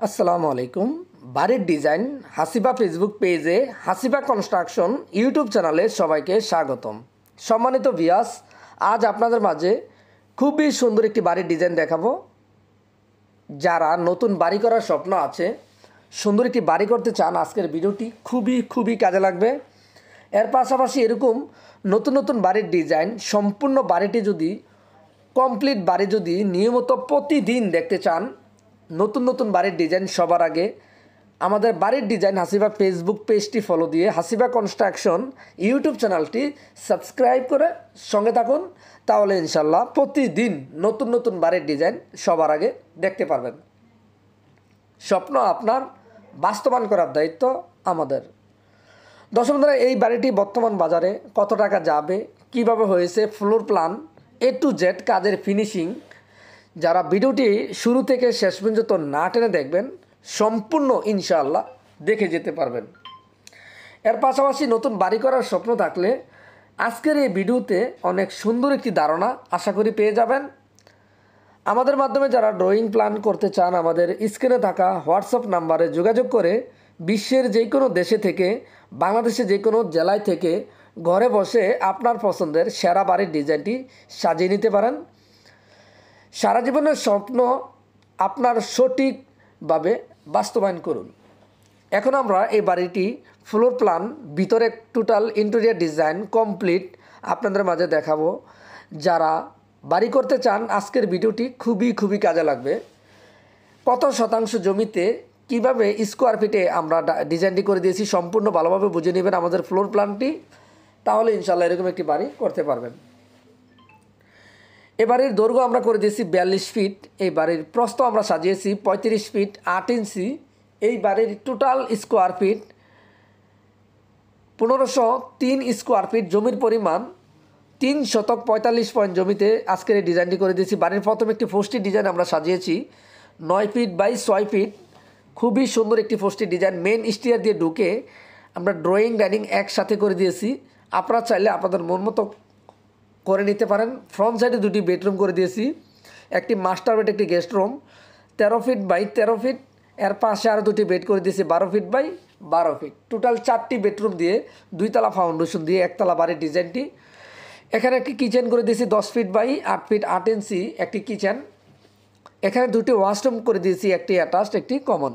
আসসালামু আলাইকুম। বাড়ির ডিজাইন হাসিবা ফেসবুক পেজে হাসিবা কনস্ট্রাকশন ইউটিউব চ্যানেলে সবাইকে স্বাগতম। সম্মানিত ভিউয়ার্স, আজ আপনাদের মাঝে খুবই সুন্দর একটি বাড়ির ডিজাইন দেখাবো। যারা নতুন বাড়ি করার স্বপ্ন আছে, সুন্দর একটি বাড়ি করতে চান, আজকের ভিডিওটি খুবই কাজে লাগবে। এর পাশাপাশি এরকম নতুন নতুন বাড়ির ডিজাইন, সম্পূর্ণ বাড়িটি যদি কমপ্লিট বাড়ি যদি নিয়মিত প্রতিদিন দেখতে চান, নতুন নতুন বাড়ির ডিজাইন সবার আগে আমাদের বাড়ির ডিজাইন হাসিবা ফেসবুক পেজটি ফলো দিয়ে হাসিবা কনস্ট্রাকশন ইউটিউব চ্যানেলটি সাবস্ক্রাইব করে সঙ্গে থাকুন। তাহলে ইনশাল্লাহ প্রতিদিন নতুন নতুন বাড়ির ডিজাইন সবার আগে দেখতে পারবেন। স্বপ্ন আপনার, বাস্তবায়ন করার দায়িত্ব আমাদের। দর্শক বন্ধুরা, এই বাড়িটি বর্তমান বাজারে কত টাকা যাবে, কিভাবে হয়েছে, floor plan A to Z কাজের ফিনিশিং, যারা ভিডিওটি শুরু থেকে শেষ পর্যন্ত না টেনে দেখবেন, সম্পূর্ণ ইনশাআল্লাহ দেখে যেতে পারবেন। এর পাশাপাশি নতুন বাড়ি করার স্বপ্ন থাকলে আজকের এই ভিডিওতে অনেক সুন্দর একটি ধারণা আশা করি পেয়ে যাবেন। আমাদের মাধ্যমে যারা ড্রয়িং প্ল্যান করতে চান, আমাদের স্ক্রিনে থাকা হোয়াটসঅ্যাপ নাম্বারে যোগাযোগ করে বিশ্বের যে কোনো দেশে থেকে, বাংলাদেশের যে কোনো জেলায় থেকে ঘরে বসে আপনার পছন্দের সেরা বাড়ির ডিজাইনটি সাজিয়ে নিতে পারেন। সারা জীবনের স্বপ্ন আপনার সঠিকভাবে বাস্তবায়ন করুন। এখন আমরা এই বাড়িটি ফ্লোর প্ল্যান, ভিতরে টোটাল ইন্টেরিয়র ডিজাইন কমপ্লিট আপনাদের মাঝে দেখাবো। যারা বাড়ি করতে চান, আজকের ভিডিওটি খুবই কাজে লাগবে। কত শতাংশ জমিতে কিভাবে স্কোয়ার ফিটে আমরা ডিজাইনটি করে দিয়েছি, সম্পূর্ণ ভালোভাবে বুঝে নেবেন আমাদের ফ্লোর প্ল্যানটি, তাহলে ইনশাল্লাহ এরকম একটি বাড়ি করতে পারবেন। এ বাড়ির দৈর্ঘ্য আমরা করে দিয়েছি 42 ফিট। এই বাড়ির প্রস্থ আমরা সাজিয়েছি 35 ফিট 8 ইঞ্চি। এই বাড়ির total square feet 1503 square feet. জমির পরিমাণ 3 শতক 45 পয়েন্ট জমিতে আজকের এই ডিজাইনটি করে দিয়েছি। বাড়ির প্রথম একটি ফোস্টি ডিজাইন আমরা সাজিয়েছি 9 ফিট বাই 6 ফিট। খুবই সুন্দর একটি ফোস্টি ডিজাইন। মেন স্টিয়ার দিয়ে ঢুকে আমরা ড্রয়িং ডাইনিং একসাথে করে দিয়েছি। আপনারা চাইলে আপনাদের মন মতো করে নিতে পারেন। ফ্রন্ট সাইডে দুটি বেডরুম করে দিয়েছি, একটি মাস্টার বেড, একটি guest room 13 feet by 13 feet. এর পাশে আরও দুটি বেড করে দিয়েছি 12 ফিট বাই 12 ফিট। টোটাল 4টি বেডরুম দিয়ে 2 তলা ফাউন্ডেশন দিয়ে 1 তলা বাড়ির ডিজাইনটি। এখানে একটি কিচেন করে দিয়েছি 10 ফিট বাই 8 ফিট 8 ইঞ্চি একটি কিচেন। এখানে দুটি ওয়াশরুম করে দিয়েছি, একটি অ্যাটাচড একটি কমন।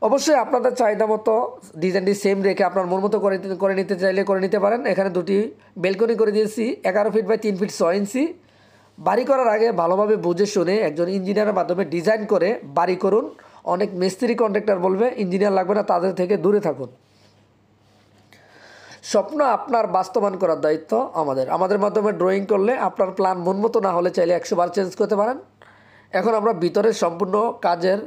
অবশ্যই আপনাদের চাহিদা মতো ডিজাইনটি সেম রেখে আপনার মন মতো করে নিতে চাইলে করে নিতে পারেন। এখানে দুটি বেলকনি করে দিয়েছি 11 ফিট বাই 3 ফিট 6 ইঞ্চি। বাড়ি করার আগে ভালোভাবে বুঝে শুনে একজন ইঞ্জিনিয়ারের মাধ্যমে ডিজাইন করে বাড়ি করুন। অনেক মিস্ত্রি কন্ট্রাক্টর বলবে ইঞ্জিনিয়ার লাগবে না, তাদের থেকে দূরে থাকুন। স্বপ্ন আপনার, বাস্তবায়ন করার দায়িত্ব আমাদের মাধ্যমে ড্রয়িং করলে আপনার প্ল্যান মন মতো না হলে চাইলে 100 বার চেঞ্জ করতে পারেন। এখন আমরা ভিতরের সম্পূর্ণ কাজের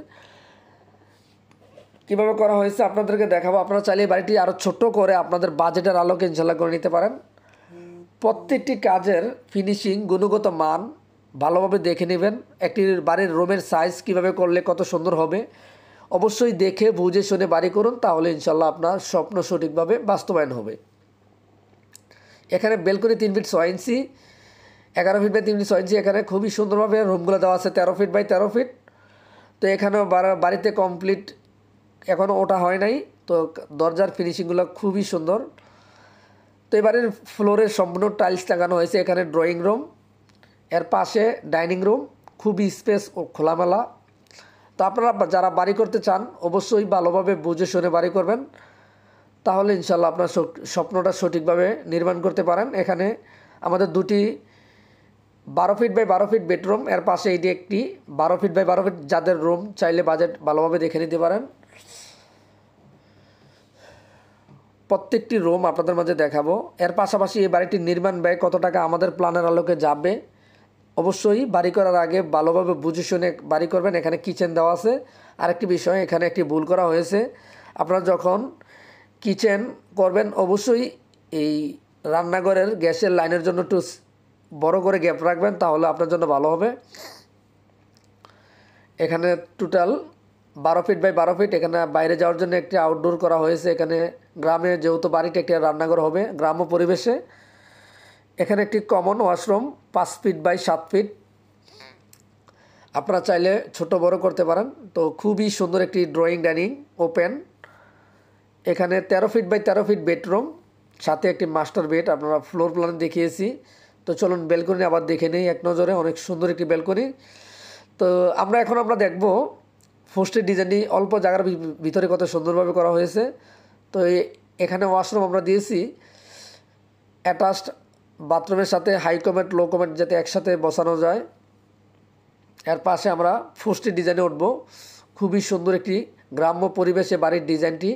কীভাবে করা হয়েছে আপনাদেরকে দেখাবো। আপনারা চাইলে বাড়িটি আরও ছোট করে আপনাদের বাজেটের আলোকে ইনশাল্লাহ করে নিতে পারেন। প্রত্যেকটি কাজের ফিনিশিং, গুণগত মান ভালোভাবে দেখে নেবেন। একটি বাড়ির রুমের সাইজ কিভাবে করলে কত সুন্দর হবে, অবশ্যই দেখে বুঝে শুনে বাড়ি করুন, তাহলে ইনশাল্লাহ আপনার স্বপ্ন সঠিকভাবে বাস্তবায়ন হবে। এখানে balcony 3 feet 6 inch, 11 feet by 3 feet 6 inch. এখানে খুবই সুন্দরভাবে রুমগুলো দেওয়া আছে 13 ফিট বাই 13 ফিট। তো এখানেও বাড়িতে কমপ্লিট এখনও ওটা হয় নাই, তো দরজার ফিনিশিংগুলো খুবই সুন্দর। তো এবারের ফ্লোরের সম্পূর্ণ টাইলস লাগানো হয়েছে। এখানে ড্রয়িং রুম, এর পাশে ডাইনিং রুম, খুবই স্পেস ও খোলামেলা। তো আপনারা যারা বাড়ি করতে চান অবশ্যই ভালোভাবে বুঝে শুনে বাড়ি করবেন, তাহলে ইনশাল্লাহ আপনার স্বপ্নটা সঠিকভাবে নির্মাণ করতে পারেন। এখানে আমাদের দুটি 12 ফিট বাই 12 ফিট বেডরুম, এর পাশে এটি একটি 12 ফিট বাই 12 ফিট। যাদের রুম চাইলে বাজেট ভালোভাবে দেখে নিতে পারেন। প্রত্যেকটি রুম আপনাদের মাঝে দেখাবো। এর পাশাপাশি এই বাড়িটির নির্মাণ ব্যয় কত টাকা আমাদের প্ল্যানের আলোকে যাবে, অবশ্যই বাড়ি করার আগে ভালোভাবে বুঝে শুনে বাড়ি করবেন। এখানে কিচেন দেওয়া আছে। আরেকটি বিষয়, এখানে একটি ভুল করা হয়েছে। আপনারা যখন কিচেন করবেন অবশ্যই এই রান্নাঘরের গ্যাসের লাইনের জন্য একটু বড় করে গ্যাপ রাখবেন, তাহলে আপনার জন্য ভালো হবে। এখানে টোটাল 12 ফিট বাই 12 ফিট। এখানে বাইরে যাওয়ার জন্য একটি আউটডোর করা হয়েছে। এখানে গ্রামে যেহেতু বাড়িটি একটি রান্নাঘর হবে গ্রাম্য পরিবেশে। এখানে একটি common washroom 5 feet by 7 feet. আপনারা চাইলে ছোট বড় করতে পারেন। তো খুবই সুন্দর একটি ড্রয়িং ডাইনিং ওপেন। এখানে 13 ফিট বাই 13 ফিট বেডরুম, সাথে একটি মাস্টার বেড আপনারা ফ্লোর প্ল্যান দেখিয়েছি। তো চলুন ব্যালকনি আবার দেখে নেই এক নজরে। অনেক সুন্দর একটি ব্যালকনি। তো আমরা দেখব পোস্টের ডিজাইনটি অল্প জায়গার ভিতরে কত সুন্দরভাবে করা হয়েছে। তো এখানে ওয়াশরুম আমরা দিয়েছি অ্যাটাচড বাথরুমের সাথে, হাই কমেন্ট লো কমেন্ট যাতে একসাথে বসানো যায়। এর পাশে আমরা পোস্টের ডিজাইনে উঠব। খুবই সুন্দর একটি গ্রাম্য পরিবেশে বাড়ির ডিজাইনটি।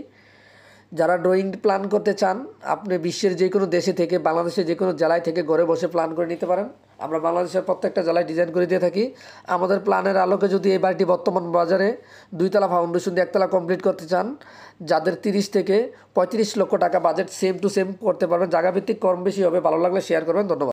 যারা ড্রয়িং প্ল্যান করতে চান, আপনি বিশ্বের যে কোনো দেশে থেকে, বাংলাদেশের যে কোনো জেলায় থেকে ঘরে বসে প্ল্যান করে নিতে পারেন। আমরা বাংলাদেশের প্রত্যেকটা জেলায় ডিজাইন করে দিয়ে থাকি। আমাদের প্ল্যানের আলোকে যদি এই বাড়িটি বর্তমান বাজারে 2 তলা ফাউন্ডেশন দিয়ে 1 তলা কমপ্লিট করতে চান, যাদের 30 থেকে 35 লক্ষ টাকা বাজেট, সেম টু সেম করতে পারবেন। জায়গাভিত্তিক কম বেশি হবে। ভালো লাগলে শেয়ার করবেন। ধন্যবাদ।